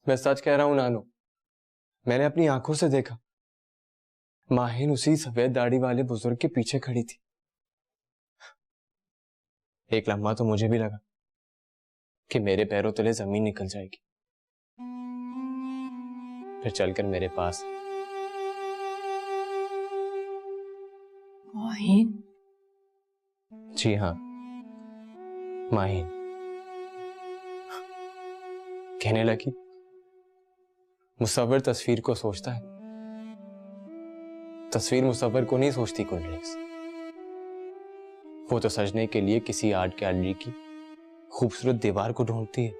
मैं सच कह रहा हूं नानू, मैंने अपनी आंखों से देखा। माहिन उसी सफेद दाढ़ी वाले बुजुर्ग के पीछे खड़ी थी। एक लम्हा तो मुझे भी लगा कि मेरे पैरों तले जमीन निकल जाएगी, फिर चलकर मेरे पास। माहिन? जी हाँ, माहिन। कहने लगी, मुसव्विर तस्वीर को सोचता है, तस्वीर मुसव्विर को नहीं सोचती। कोल्ड ड्रिंक्स वो तो सजने के लिए किसी आर्ट गैलरी की खूबसूरत दीवार को ढूंढती है।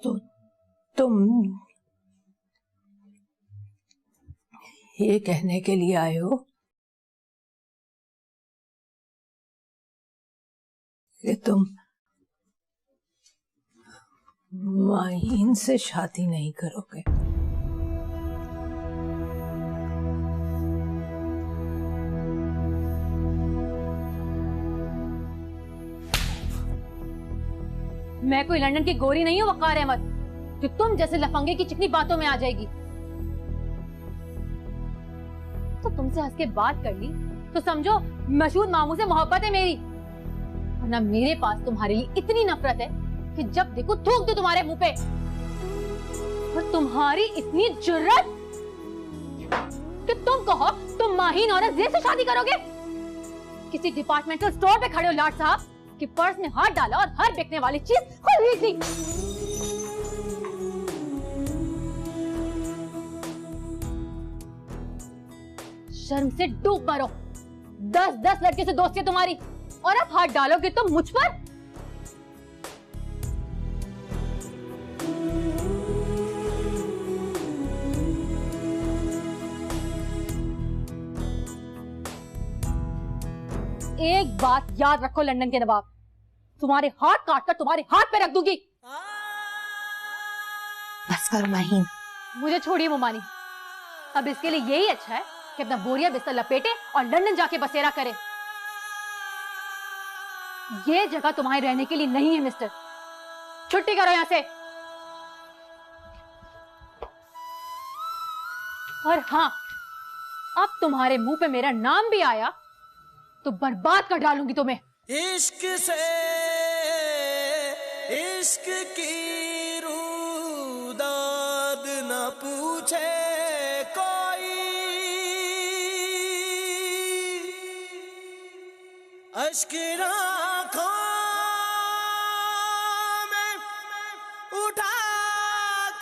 तो तुम ये कहने के लिए आए हो कि तुम माहिन से शादी नहीं करोगे? मैं कोई लंदन की गोरी नहीं हूँ वकार अहमद, जो तुम जैसे लफंगे की चिकनी बातों में आ जाएगी। तो तुमसे हंस के बात कर ली तो समझो मशहूर मामू से मोहब्बत है मेरी, वरना मेरे पास तुम्हारे लिए इतनी नफरत है कि जब देखो थूक दो तुम्हारे मुंह पे। और तुम्हारी इतनी जुर्रत कि तुम कहो तुम माहीन औरत ज़े से शादी करोगे। किसी डिपार्टमेंटल स्टोर पे खड़े हो लाट साहब कि पर्स में हाथ डाला और हर बिकने वाली चीज खरीद ली। शर्म से डूब मरो। 10-10 लड़के से दोस्ती है तुम्हारी और अब हाथ डालोगे तो मुझ पर। एक बात याद रखो लंदन के नवाब, तुम्हारे हाथ काटकर तुम्हारे हाथ पे रख दूंगी। बस कर माहीन। मुझे छोड़िए मुमानी, अब इसके लिए यही अच्छा है कि अपना बोरिया बिस्तर लपेटे और लंदन जाके बसेरा करे। ये जगह तुम्हारे रहने के लिए नहीं है मिस्टर, छुट्टी करो यहां से। और हाँ, अब तुम्हारे मुंह पे मेरा नाम भी आया तो बर्बाद कर डालूंगी तुम्हें। इश्क से इश्क की रूदाद न पूछे कोई, अश्क आँखों में उठा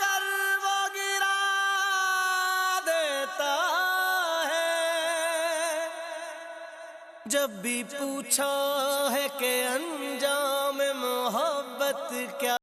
कर वो गिरा देता है। जब भी पूछा है कि अंजाम मोहब्बत क्या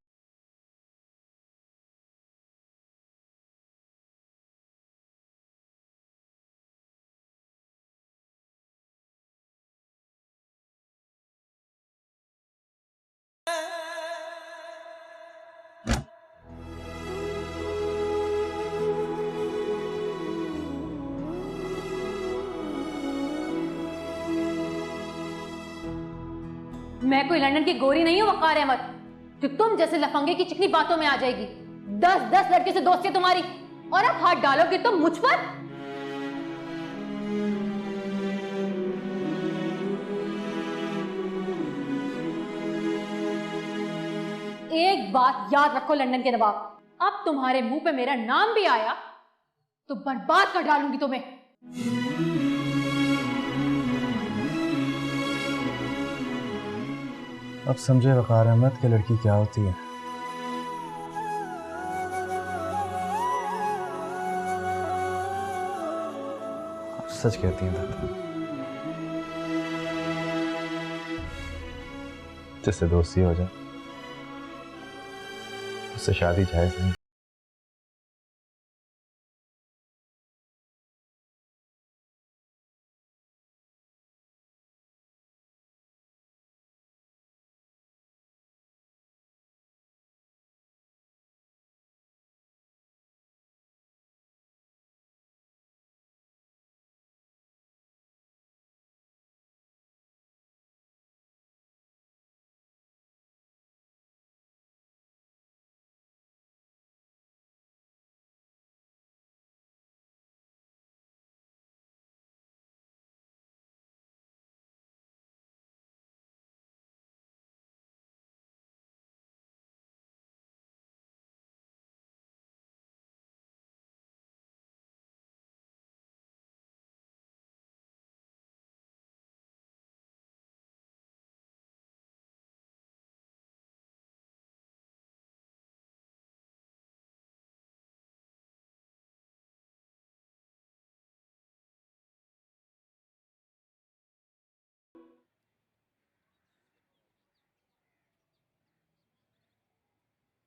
मैं कोई लंदन की गोरी नहीं हूँ वकार अहमद, जो तुम जैसे लफंगे की चिकनी बातों में आ जाएगी। 10-10 लड़के से दोस्ती है तुम्हारी और अब हाथ डालोगे तो मुझ पर। एक बात याद रखो लंदन के नवाब, अब तुम्हारे मुंह पे मेरा नाम भी आया तो बर्बाद कर डालूंगी तुम्हें। अब समझे वकार अहमद की लड़की क्या होती है। सच कहती हैं दादा, जिससे दोस्ती हो जाए उससे शादी जायज नहीं।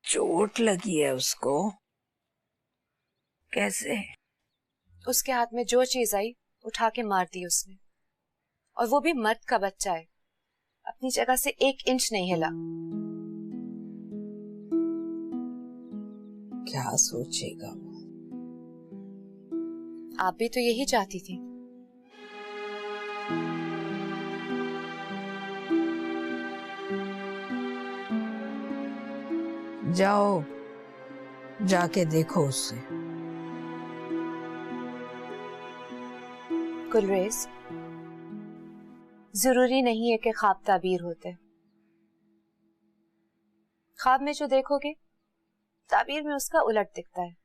चोट लगी है उसको? कैसे? उसके हाथ में जो चीज आई उठा के मार दी उसने, और वो भी मर्द का बच्चा है, अपनी जगह से 1 इंच नहीं हिला। क्या सोचेगा वो? आप भी तो यही चाहती थी। जाओ, जाके देखो उससे। गुलरेज, जरूरी नहीं है कि ख्वाब ताबीर होते। ख्वाब में जो देखोगे ताबीर में उसका उलट दिखता है।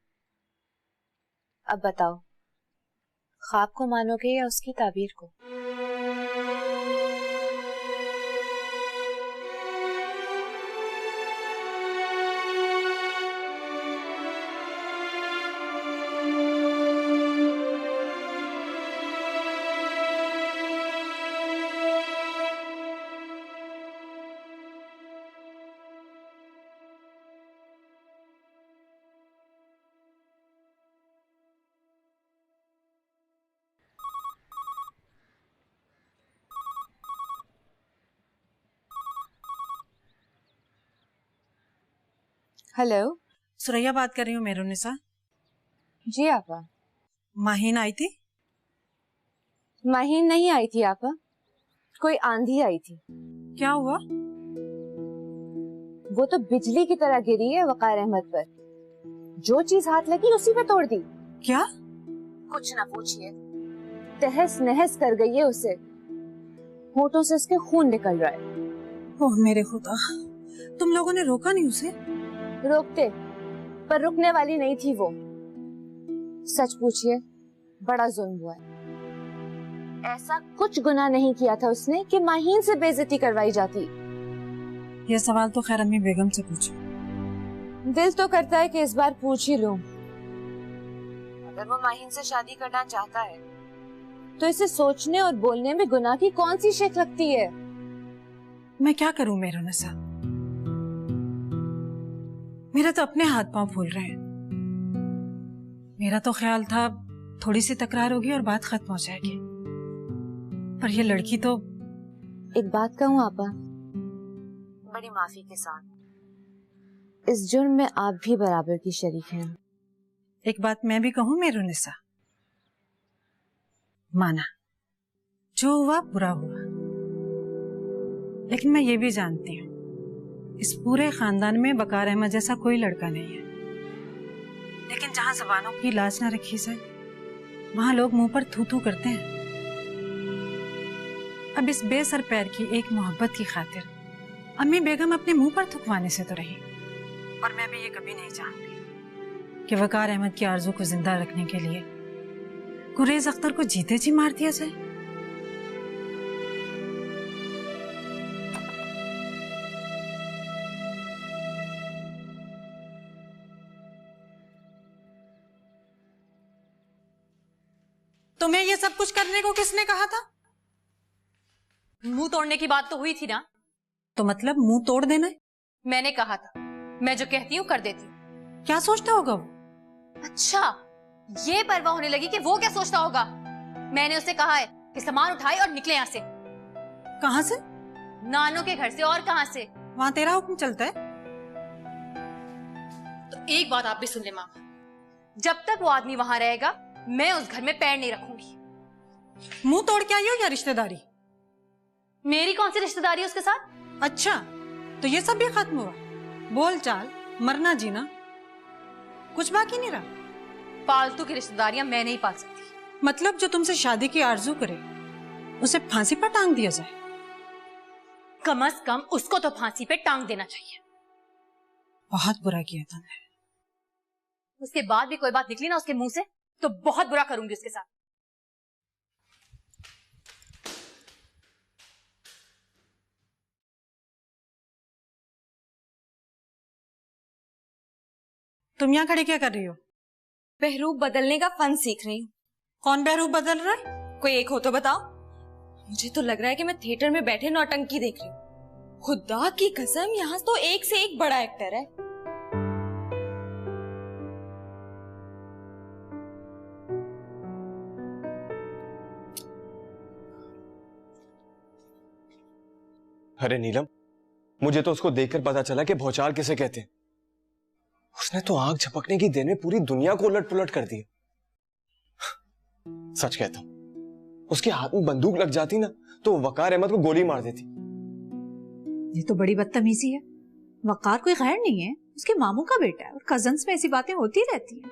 अब बताओ, ख्वाब को मानोगे या उसकी ताबीर को? हेलो, सुरैया बात कर रही हूँ मेरुनिसा। जी आपा। माहीन आई थी? माहीन नहीं आई थी आपा, कोई आंधी आई थी। क्या हुआ? वो तो बिजली की तरह गिरी है वकार अहमद पर। जो चीज हाथ लगी उसी पे तोड़ दी। क्या? कुछ ना पूछिए, तहस नहस कर गई है उसे। होठों से उसके खून निकल रहा है। ओह मेरे खुदा, तुम लोगों ने रोका नहीं उसे? रोकते, पर रुकने वाली नहीं थी वो। सच पूछिए, बड़ा जुल्म हुआ है। ऐसा कुछ गुनाह नहीं किया था उसने कि माहीन से बेइज्जती करवाई जाती। ये सवाल तो खैर अम्मी बेगम से पूछो। दिल तो करता है कि इस बार पूछ ही लूं। अगर वो माहीन से शादी करना चाहता है तो इसे सोचने और बोलने में गुनाह की कौन सी शक लगती है? मैं क्या करूं मेरुनिसा, मेरा तो अपने हाथ पांव फूल रहे हैं। मेरा तो ख्याल था थोड़ी सी तकरार होगी और बात खत्म हो जाएगी, पर ये लड़की तो। एक बात कहूं आपा, बड़ी माफी के साथ, इस जुर्म में आप भी बराबर की शरीक हैं। एक बात मैं भी कहूं मेरुनिसा, माना जो हुआ बुरा हुआ, लेकिन मैं ये भी जानती हूँ इस पूरे खानदान में वकार अहमद जैसा कोई लड़का नहीं है। लेकिन जहां जबानों की लाज ना रखी जाए वहां लोग मुंह पर थू थू करते हैं। अब इस बेसर पैर की एक मोहब्बत की खातिर अम्मी बेगम अपने मुंह पर थुकवाने से तो रही, और मैं भी ये कभी नहीं चाहती कि वकार अहमद की आरज़ू को जिंदा रखने के लिए गुरेज अख्तर को जीते जी मार दिया जाए। तुम्हें ये सब कुछ करने को किसने कहा था? मुंह तोड़ने की बात तो हुई थी ना। तो मतलब मुंह तोड़ देना है? मैंने कहा था, मैं जो कहती हूँ कर देती हूँ। क्या सोचता होगा वो? अच्छा, ये परवाह होने लगी कि वो क्या सोचता होगा। मैंने उसे कहा है कि सामान उठाए और निकले यहाँ से। कहाँ से? नानों के घर से, और कहाँ से? वहां तेरा हुक्म चलता है? तो एक बात आप भी सुन ले माँ, जब तक वो आदमी वहां रहेगा मैं उस घर में पैर नहीं रखूंगी। मुंह तोड़ के आई हो या रिश्तेदारी? मेरी कौन सी रिश्तेदारी है उसके साथ? अच्छा, तो ये सब भी खत्म हुआ? बोल चाल, मरना जीना कुछ बाकी नहीं रहा? फालतू की रिश्तेदारियां मैं नहीं पाल सकती। मतलब जो तुमसे शादी की आरजू करे उसे फांसी पर टांग दिया जाए? कम से कम उसको तो फांसी पे टांग देना चाहिए। बहुत बुरा किया तुमने। उसके बाद भी कोई बात निकली ना उसके मुंह से तो बहुत बुरा करूंगी उसके साथ। तुम यहाँ खड़े क्या कर रही हो? बहरूप बदलने का फन सीख रही हूँ। कौन बहरूप बदल रहा है? कोई एक हो तो बताओ। मुझे तो लग रहा है कि मैं थिएटर में बैठे नौटंकी देख रही हूँ। खुदा की कसम, यहाँ तो एक से एक बड़ा एक्टर है। अरे नीलम, मुझे तो उसको देखकर पता चला कि भौचाल किसे कहते हैं। उसने तो आग झपकने की देर में पूरी दुनिया को उलट पुलट कर दिया। सच कहता हूं, उसके हाथ में बंदूक लग जाती ना तो वकार अहमद को गोली मार देती। ये तो बड़ी बदतमीजी है। वकार कोई गैर नहीं है, उसके मामू का बेटा है और कजन्स में ऐसी बातें होती रहती हैं।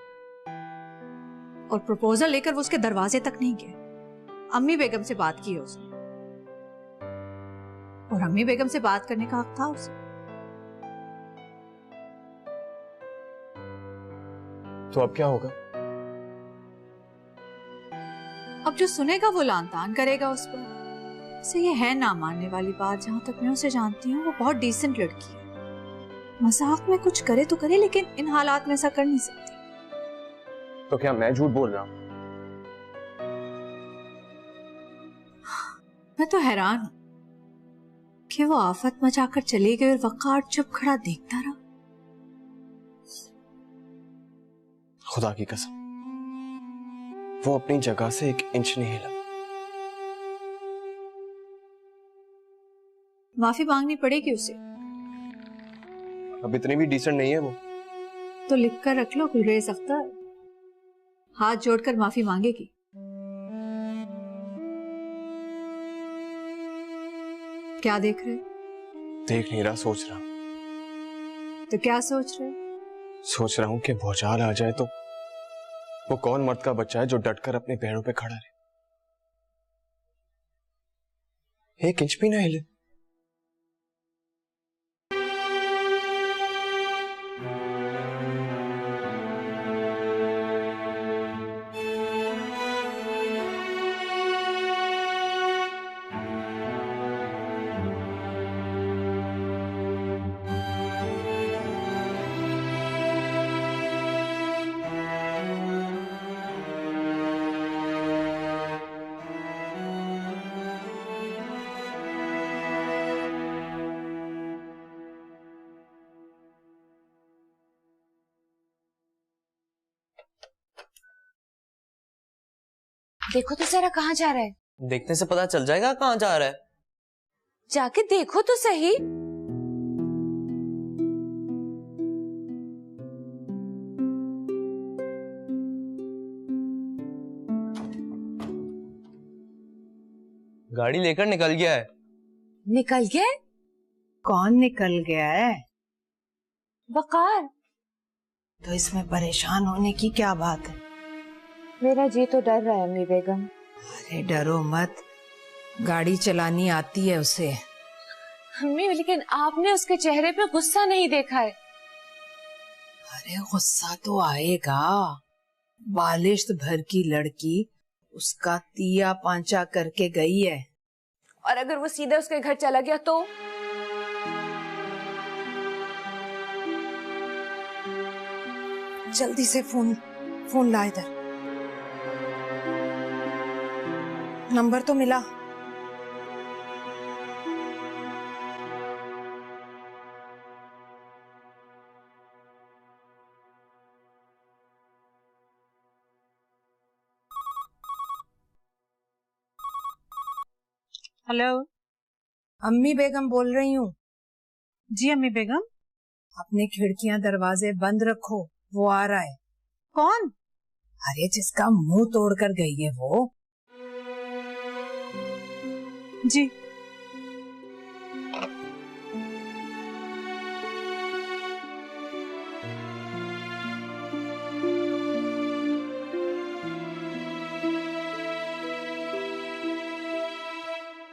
और प्रपोजल लेकर वो उसके दरवाजे तक नहीं गए। अम्मी बेगम से बात की है उसने, और अम्मी बेगम से बात करने का हक था उसे। तो अब क्या होगा? अब जो सुनेगा वो लान तान करेगा उस पर। इसे ये है ना मानने वाली बात, जहां तक मैं उसे जानती हूँ वो बहुत डिसेंट लड़की है। मजाक में कुछ करे तो करे, लेकिन इन हालात में ऐसा कर नहीं सकती। तो क्या मैं झूठ बोल रहा हूं? मैं तो हैरान हूं कि वो आफत मचाकर चली गई और वकार चुप खड़ा देखता रहा। खुदा की कसम, वो अपनी जगह से एक इंच नहीं हिला। माफी मांगनी पड़ेगी उसे। अब इतनी भी डिसेंट नहीं है वो। तो लिख कर रख लो, गुलरेज अख्तर हाथ जोड़कर माफी मांगेगी। क्या देख रहे? देख नहीं रहा, सोच रहा। तो क्या सोच रहे? सोच रहा हूं कि भौचाल आ जाए तो वो कौन मर्द का बच्चा है जो डटकर अपने पैरों पे खड़ा रहे, एक इंच भी ना हिले। देखो तो जरा कहाँ जा रहा है। देखने से पता चल जाएगा कहाँ जा रहा है। जाके देखो तो सही। गाड़ी लेकर निकल गया है। निकल गया? कौन निकल गया है? वकार। तो इसमें परेशान होने की क्या बात है? मेरा जी तो डर रहा है अम्मी बेगम। अरे डरो मत, गाड़ी चलानी आती है उसे। अम्मी, लेकिन आपने उसके चेहरे पे गुस्सा नहीं देखा है। अरे गुस्सा तो आएगा। बालिश्त भर की लड़की उसका तिया पांचा करके गई है। और अगर वो सीधे उसके घर चला गया तो? जल्दी से फोन ला इधर। नंबर तो मिला। हेलो, अम्मी बेगम बोल रही हूँ। जी अम्मी बेगम। अपने खिड़कियां दरवाजे बंद रखो, वो आ रहा है। कौन? अरे जिसका मुंह तोड़कर गई है वो। जी।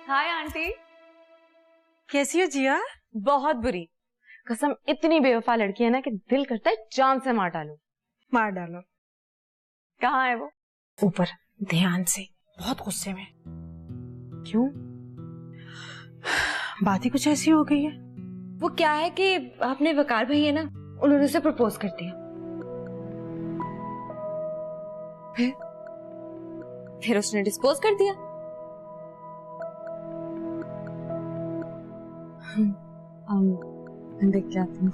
Hi aunty. कैसी हो जिया? बहुत बुरी कसम, इतनी बेवफा लड़की है ना कि दिल करता है जान से मार डालो। मार डालो। कहाँ है वो? ऊपर, ध्यान से, बहुत गुस्से में। क्यों? बात ही कुछ ऐसी हो गई है। वो क्या है कि अपने वकार भाई है ना, उन्होंने उसे प्रपोज कर दिया। फिर उसने डिस्पोज कर दिया। देख के आती हूँ।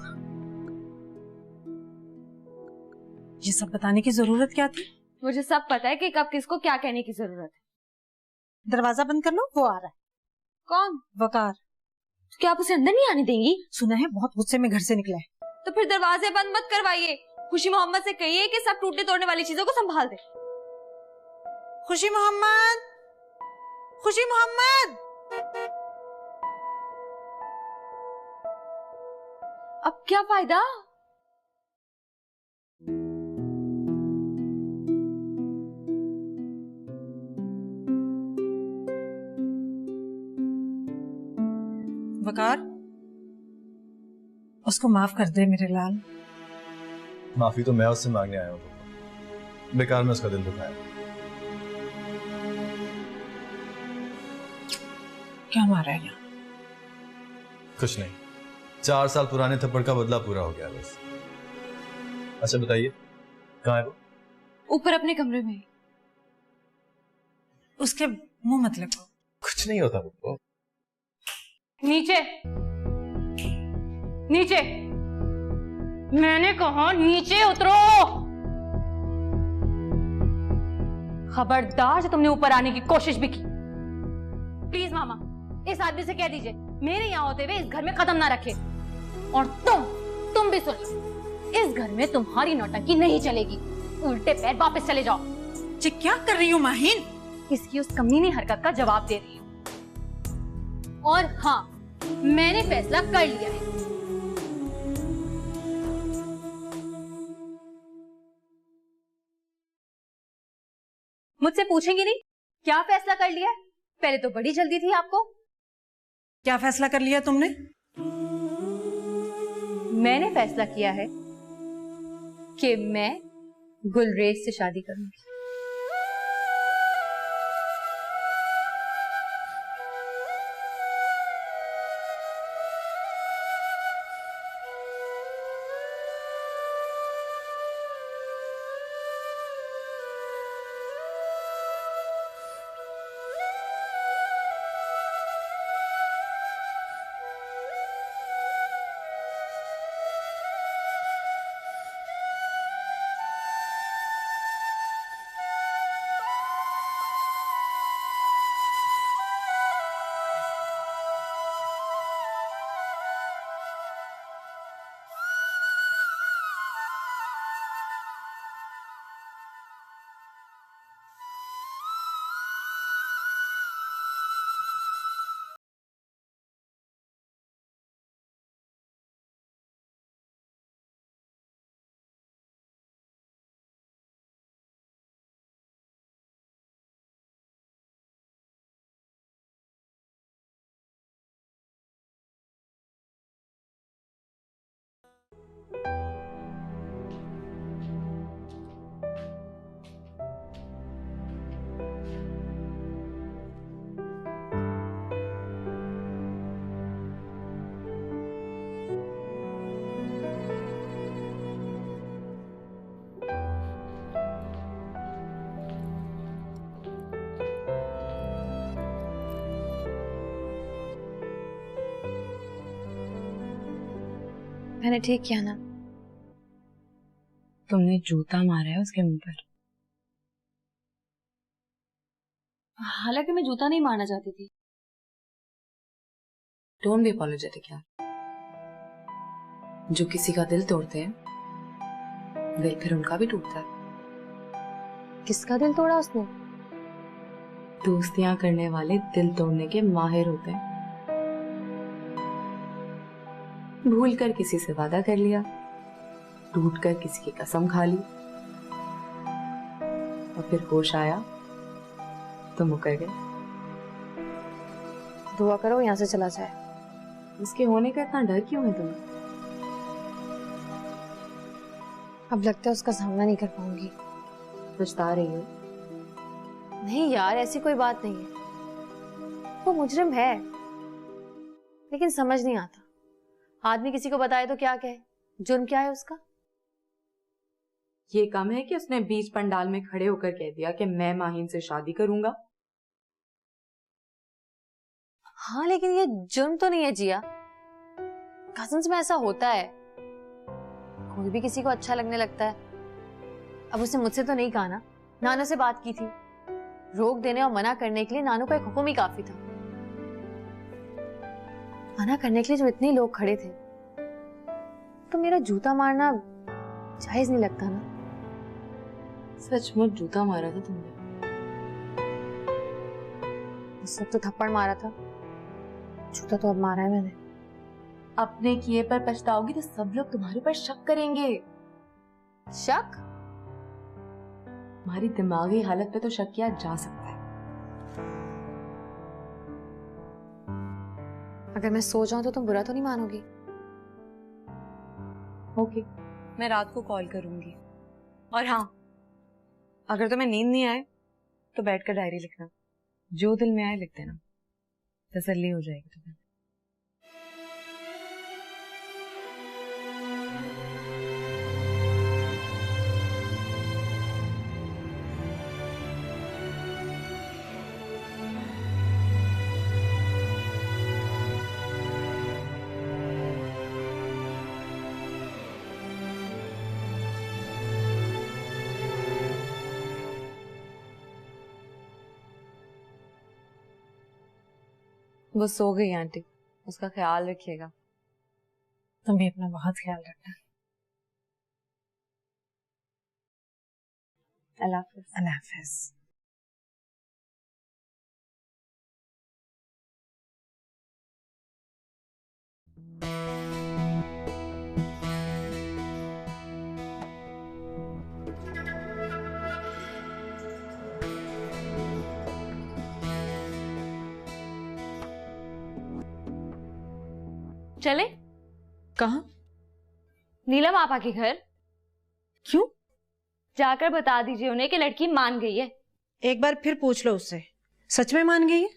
ये सब बताने की जरूरत क्या थी? मुझे सब पता है कि कब किसको क्या कहने की जरूरत है। दरवाजा बंद कर लो, वो आ रहा है। कौन? वकार। तो क्या आप उसे अंदर नहीं आने देंगी? सुना है बहुत गुस्से में घर से निकला है। तो फिर दरवाजे बंद मत करवाइए। खुशी मोहम्मद से कहिए कि सब टूटने तोड़ने वाली चीजों को संभाल दे। खुशी मोहम्मद, खुशी मोहम्मद। अब क्या फायदा? वकार, उसको माफ कर दे मेरे लाल। माफी तो मैं उससे मांगने आया हूँ। बेकार में उसका दिल दुखाया। क्या मारा है यहाँ? कुछ नहीं, 4 साल पुराने थप्पड़ का बदला पूरा हो गया बस। अच्छा बताइए, कहाँ है वो? ऊपर अपने कमरे में। उसके मुंह मत लगो। कुछ नहीं होता वो। नीचे, नीचे, मैंने कहा नीचे उतरो। खबरदार से तुमने ऊपर आने की कोशिश भी की। प्लीज मामा, इस आदमी से कह दीजिए मेरे यहाँ होते हुए इस घर में कदम ना रखे। और तुम भी सुन लो, इस घर में तुम्हारी नौटंकी नहीं चलेगी। उल्टे पैर वापस चले जाओ। क्या कर रही हूँ माहिन? इसकी उस कमीनी हरकत का जवाब दे रही हूँ। और हाँ, मैंने फैसला कर लिया है। मुझसे पूछेंगे नहीं क्या फैसला कर लिया है? पहले तो बड़ी जल्दी थी आपको। क्या फैसला कर लिया तुमने? मैंने फैसला किया है कि मैं गुलरेज से शादी करूंगी। मैंने ठीक किया ना? तुमने जूता मारा है उसके मुंह पर। हालांकि मैं जूता नहीं मारना चाहती थी। डोंट बी अपोलोजेटिक यार। जो किसी का दिल तोड़ते हैं दिल फिर उनका भी टूटता है। किसका दिल तोड़ा उसने? दोस्तियां करने वाले दिल तोड़ने के माहिर होते हैं। भूल कर किसी से वादा कर लिया, टूट कर किसी की कसम खा ली और फिर होश आया तो मुकर गए। दुआ करो यहाँ से चला जाए। इसके होने का इतना डर क्यों है तुम्हें? अब लगता है उसका सामना नहीं कर पाऊंगी। पछता रही हो? नहीं यार, ऐसी कोई बात नहीं है। वो मुजरिम है, लेकिन समझ नहीं आता आदमी किसी को बताए तो क्या कहे। जुर्म क्या है उसका? ये कम है कि उसने बीच पंडाल में खड़े होकर कह दिया कि मैं माहिन से शादी करूंगा। हाँ, लेकिन ये जुर्म तो नहीं है जिया। कजिन्स में ऐसा होता है, कोई भी किसी को अच्छा लगने लगता है। अब उसने मुझसे तो नहीं कहा ना, नानू से बात की थी। रोक देने और मना करने के लिए नानू का एक हुक्म ही काफी था। मना करने के लिए जो इतने लोग खड़े थे, तो मेरा जूता मारना जायज नहीं लगता ना? सचमुच जूता मारा था तुमने? इस वक्त तो थप्पड़ मारा था, जूता तो अब मारा है मैंने। अपने किए पर पछताओगी तो सब लोग तुम्हारे पर शक करेंगे। शक? तुम्हारी दिमागी हालत पे तो शक किया जा सकता है। अगर मैं सो जाऊं तो तुम बुरा तो नहीं मानोगी? ओके, मैं रात को कॉल करूंगी। और हाँ, अगर तुम्हें नींद नहीं आए तो बैठकर डायरी लिखना, जो दिल में आए लिख देना, तसल्ली हो जाएगी तुम्हें। वो सो गई आंटी, उसका ख्याल रखिएगा। तुम भी अपना बहुत ख्याल रखना। अल्लाह हाफिज। अल्लाह हाफिज। चले? कहाँ? नीलम आपा के घर। क्यों? जाकर बता दीजिए उन्हें कि लड़की मान गई है। एक बार फिर पूछ लो उससे, सच में मान गई है?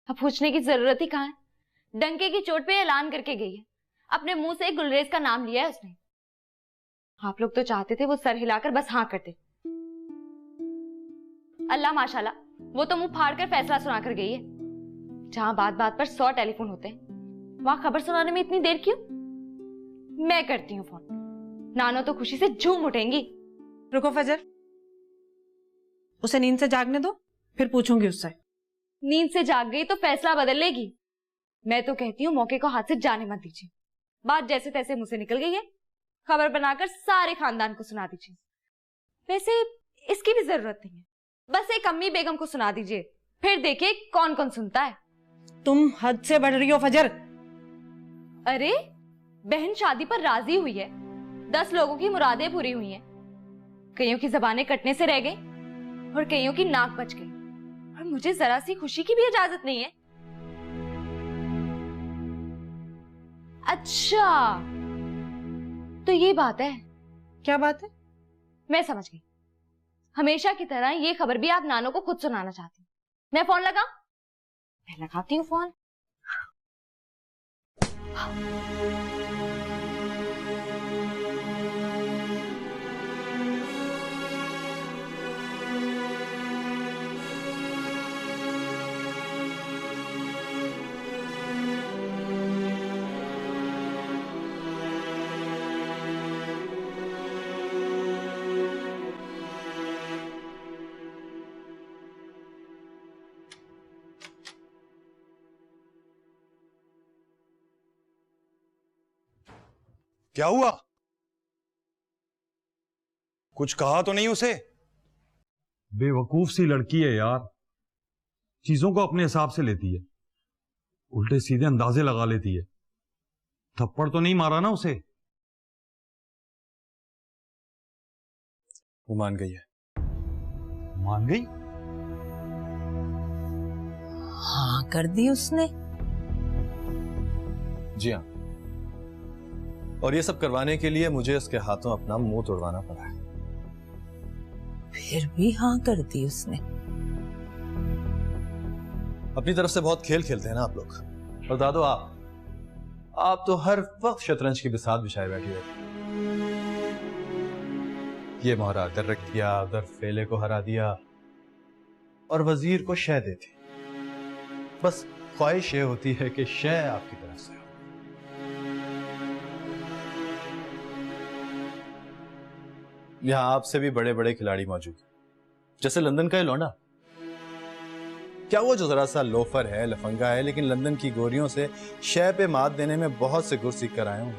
अब पूछने की जरूरत ही कहाँ है? डंके की चोट पे ऐलान करके गई है। अपने मुंह से गुलरेज का नाम लिया है उसने। आप लोग तो चाहते थे वो सर हिलाकर बस हाँ करते। अल्लाह माशाल्लाह, वो तो मुंह फाड़ कर फैसला सुनाकर गई है। जहां बात बात पर 100 टेलीफोन होते हैं, वहां खबर सुनाने में इतनी देर क्यों? मैं करती हूँ फोन, नानो तो खुशी से झूम उठेंगी। रुको फजर, उसे नींद से जागने दो, फिर पूछूंगी उससे। नींद से जाग गई तो फैसला बदल लेगी। मैं तो कहती हूँ मौके को हाथ से जाने मत दीजिए। बात जैसे तैसे मुंह से निकल गई है, खबर बनाकर सारे खानदान को सुना दीजिए। वैसे इसकी भी जरूरत नहीं है, बस एक अम्मी बेगम को सुना दीजिए, फिर देखिए कौन कौन सुनता है। तुम हद से बढ़ रही हो फजर। अरे बहन शादी पर राजी हुई है, 10 लोगों की मुरादें पूरी हुई हैं। कईयों की जबानें कटने से रह गई और कईयों की नाक बच गई, और मुझे जरा सी खुशी की भी इजाजत नहीं है। अच्छा, तो ये बात है। क्या बात है? मैं समझ गई। हमेशा की तरह ये खबर भी आप नानो को खुद सुनाना चाहती हैं। मैं फोन लगाऊं? मैं लगाती हूँ फोन। क्या हुआ? कुछ कहा तो नहीं उसे? बेवकूफ सी लड़की है यार, चीजों को अपने हिसाब से लेती है, उल्टे सीधे अंदाजे लगा लेती है। थप्पड़ तो नहीं मारा ना उसे? वो मान गई है। मान गई? हाँ कर दी उसने। जी हाँ, और ये सब करवाने के लिए मुझे उसके हाथों अपना मुंह तोड़वाना पड़ा है। फिर भी हाँ कर दी उसने। अपनी तरफ से बहुत खेल खेलते हैं ना आप लोग। और दादो, आप तो हर वक्त शतरंज की बिसात बिछाए बैठी रहती। ये मोहरा इधर रख दिया, उधर फेले को हरा दिया, और वजीर को शह देती। बस ख्वाहिश ये होती है कि शह आपकी तरफ से हो। यहां आपसे भी बड़े बड़े खिलाड़ी मौजूद हैं, जैसे लंदन का ये लौंडा। क्या वो जो जरा सा लोफर है, लफंगा है, लेकिन लंदन की गोरियों से शय पे मात देने में बहुत से गुर सीख कर आया हूँ।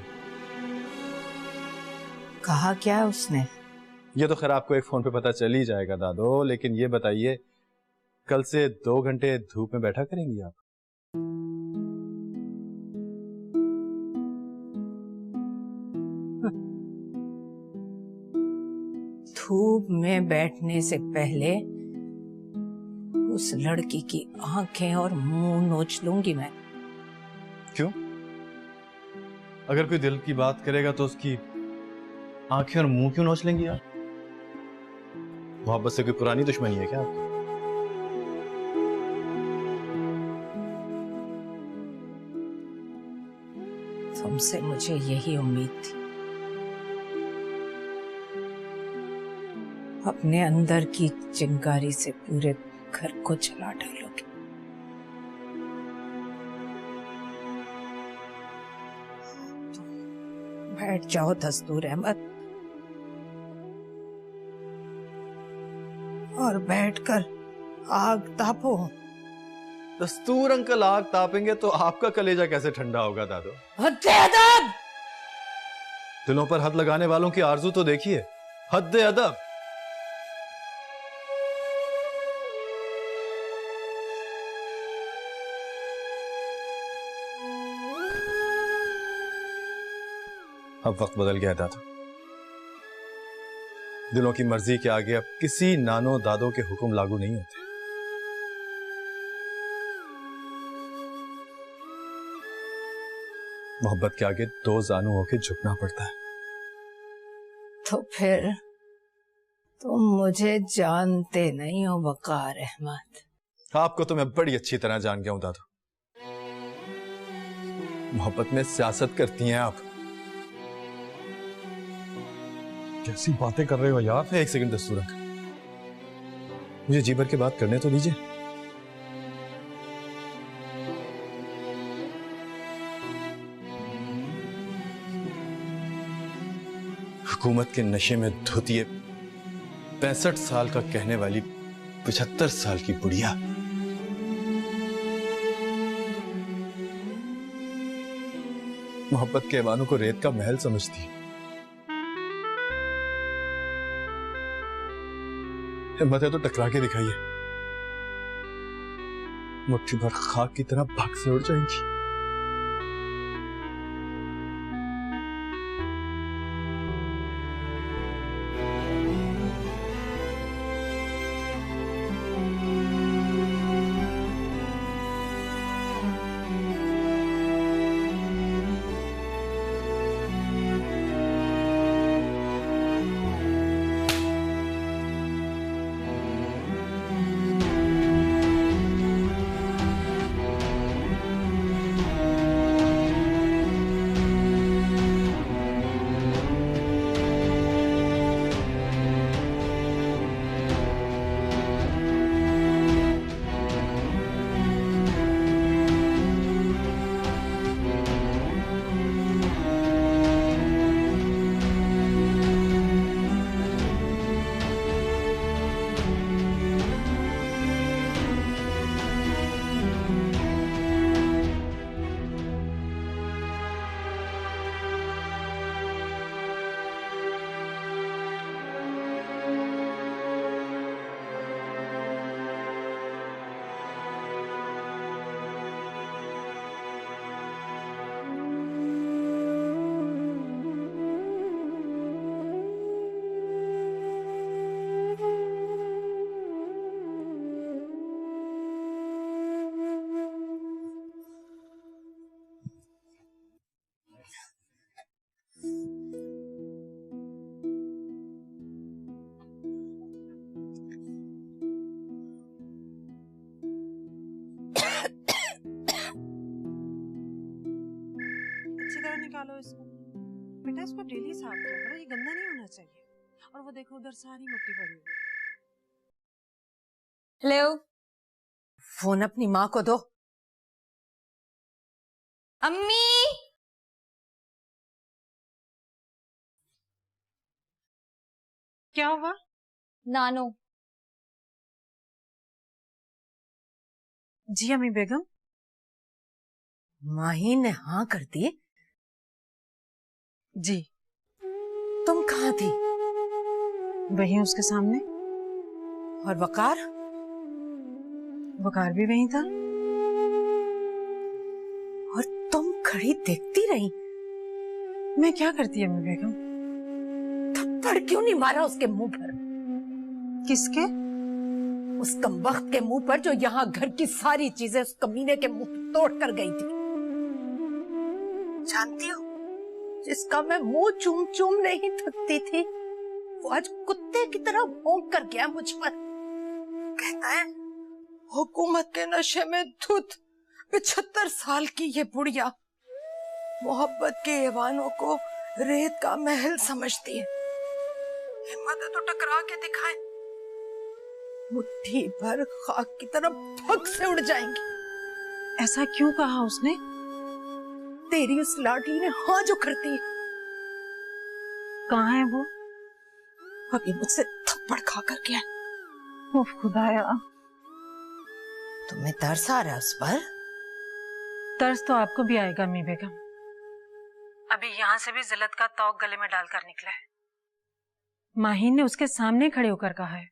कहा क्या है उसने? ये तो खैर आपको एक फोन पे पता चल ही जाएगा दादो, लेकिन ये बताइए कल से 2 घंटे धूप में बैठा करेंगी आप? धूप में बैठने से पहले उस लड़की की आंखें और मुंह नोच लूंगी मैं। क्यों? अगर कोई दिल की बात करेगा तो उसकी आंखें और मुंह क्यों नोच लेंगी आप? मोहब्बत से कोई पुरानी दुश्मनी है क्या आपकी? तुमसे मुझे यही उम्मीद थी। अपने अंदर की चिंगारी से पूरे घर को जला डालोगे। बैठ जाओ दस्तूर अहमद, और बैठकर आग तापो। दस्तूर अंकल आग तापेंगे तो आपका कलेजा कैसे ठंडा होगा दादो? हद्द-ए-अदब! दिलों पर हद लगाने वालों की आरजू तो देखिए, हद्द-ए-अदब। अब वक्त बदल गया दादो। दिलों की मर्जी के आगे अब किसी नानो दादो के हुक्म लागू नहीं होते। मोहब्बत के आगे 2 जानू होके झुकना पड़ता है। तो फिर तुम मुझे जानते नहीं हो वकार अहमद। आपको तो मैं बड़ी अच्छी तरह जान गया हूं दादो। मोहब्बत में सियासत करती हैं आप। कैसी बातें कर रहे हो यार? एक सेकंड दस्तूर अंकल, मुझे जी भर के बात करने तो दीजिए। हुकूमत के नशे में धुती 65 साल का कहने वाली 75 साल की बुढ़िया मोहब्बत के ऐवानों को रेत का महल समझती है। हिम्मत है तो टकरा के दिखाइए, मुट्ठी भर खाक की तरह भाग से उड़ जाएंगी। निकालो इसको बेटा, इसको डेली साफ किया करो, ये गंदा नहीं होना चाहिए। और वो देखो उधर सारी मिट्टी पड़ी हुई। हेलो, फोन अपनी माँ को दो। अम्मी। क्या हुआ? नानो जी अम्मी बेगम। माही ने हाँ कर दी? जी। तुम कहाँ थी? वही उसके सामने। और वकार? वकार भी वहीं था। और तुम खड़ी देखती रही? मैं क्या करती अम्मी बेगम? थप्पड़ क्यों नहीं मारा उसके मुंह पर? किसके? उस कमबख्त के मुंह पर जो यहाँ घर की सारी चीजें उस कमीने के मुंह पे तोड़ कर गई थी। जानती हो, जिसका मैं मुंह चूम चूम नहीं थकती थी, वो आज कुत्ते की तरह भौंक कर गया मुझ पर। कहता है हुकूमत के नशे में धुत 75 साल की ये बुढ़िया मोहब्बत के ऐवानों को रेत का महल समझती है। हिम्मत है तो टकरा के दिखाए, मुट्ठी भर खाक की तरफ भग से उड़ जाएंगी। ऐसा क्यों कहा उसने? तेरी उस लाडली ने हाँ जो करती है। कहाँ है वो? अभी मुझसे थप्पड़ खा कर गया। उफ खुदाया। तुम्हें तरस आ रहा है उस पर? तरस तो आपको भी आएगा अम्मी बेगम। अभी यहाँ से भी जिल्लत का तौक गले में डालकर निकला है। माहीन ने उसके सामने खड़े होकर कहा है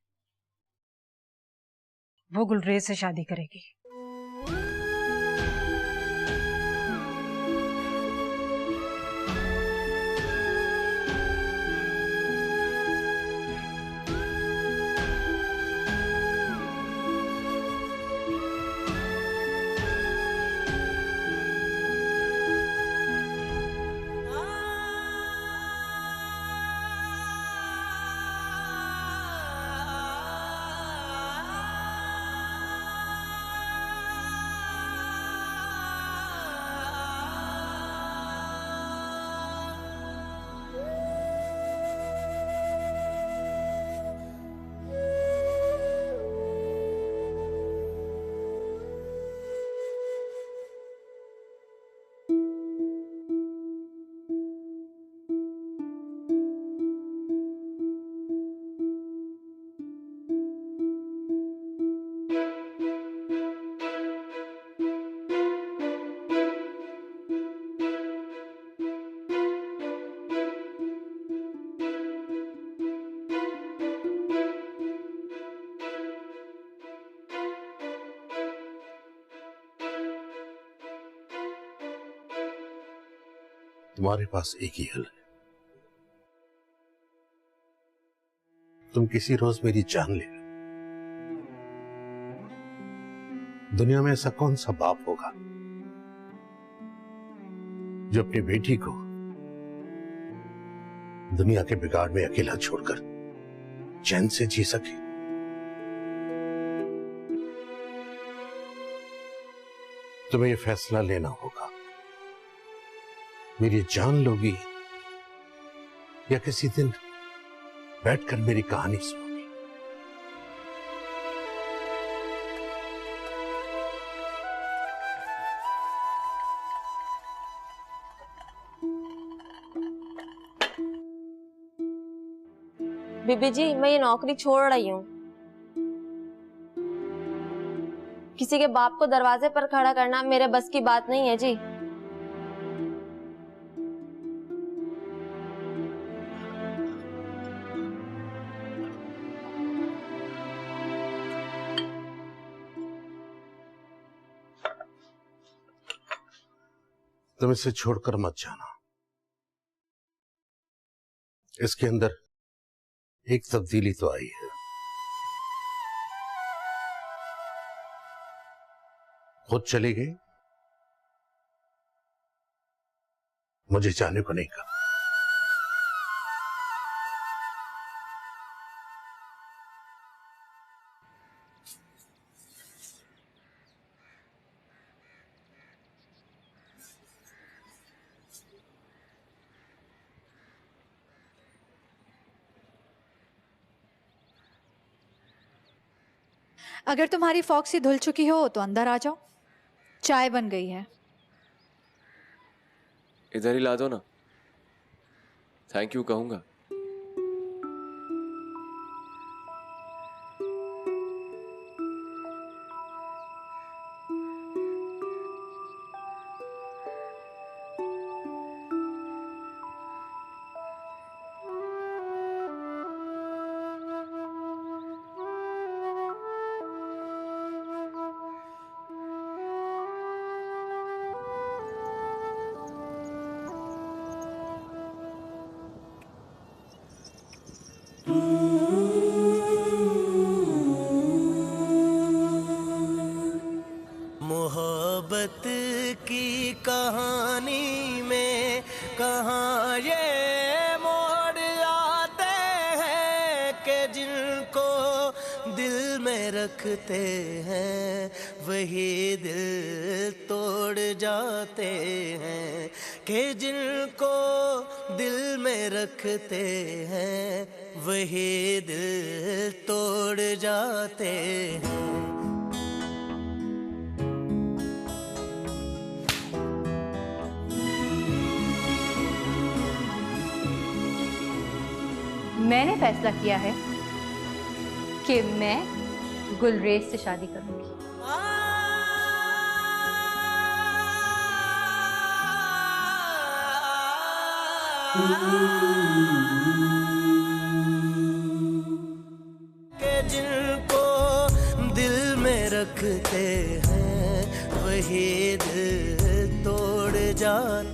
वो गुलरेज से शादी करेगी। तुम्हारे पास एक ही हल है। तुम किसी रोज मेरी जान ले लो। दुनिया में ऐसा कौन सा बाप होगा जो अपनी बेटी को दुनिया के बिगाड़ में अकेला छोड़कर चैन से जी सके? तुम्हें यह फैसला लेना होगा, मेरी जान लोगी या किसी दिन बैठकर मेरी कहानी सुनोगी। बीबी जी, मैं ये नौकरी छोड़ रही हूँ। किसी के बाप को दरवाजे पर खड़ा करना मेरे बस की बात नहीं है जी। तुम इसे छोड़कर मत जाना। इसके अंदर एक तब्दीली तो आई है। खुद चली गई, मुझे जाने को नहीं कहा। अगर तुम्हारी फॉक्सी धुल चुकी हो तो अंदर आ जाओ, चाय बन गई है। इधर ही ला दो ना, थैंक यू कहूंगा। में रखते हैं वही दिल तोड़ जाते हैं, कि जिनको दिल में रखते हैं वही दिल तोड़ जाते हैं। मैंने फैसला किया है कि मैं गुलरेज से शादी करूंगी। के जिनको दिल में रखते हैं वही दिल तोड़ जाते